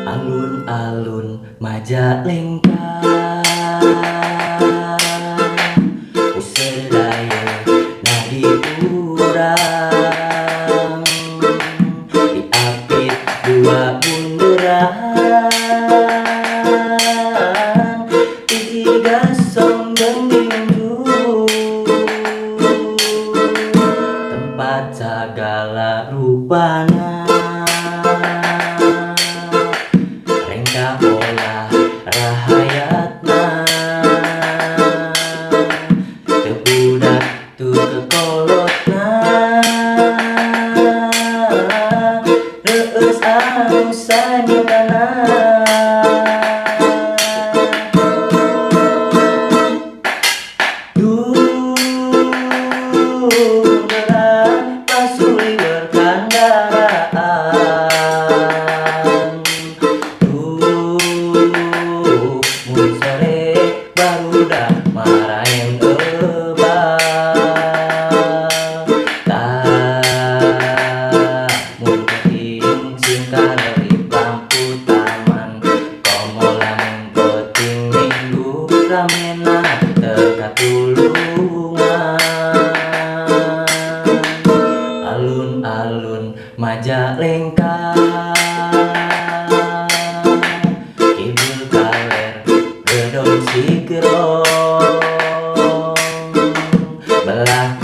Alun-alun Majalengka, usedaya nadi urang diapit dua bunderan, hiji gasong gendindu tempat segala rupana. Rengka olah rahayatna, teu budak tu kekolotna, reueus anu sanyutana. Bunderan pasuli berkandaraan, mun sore barudak maraen mun penting sing kareurip lampu taman, komo lamun penting minggu ramena teu katulungan. Alun-alun Majalengka, kibul kaler gedong sigeong, belah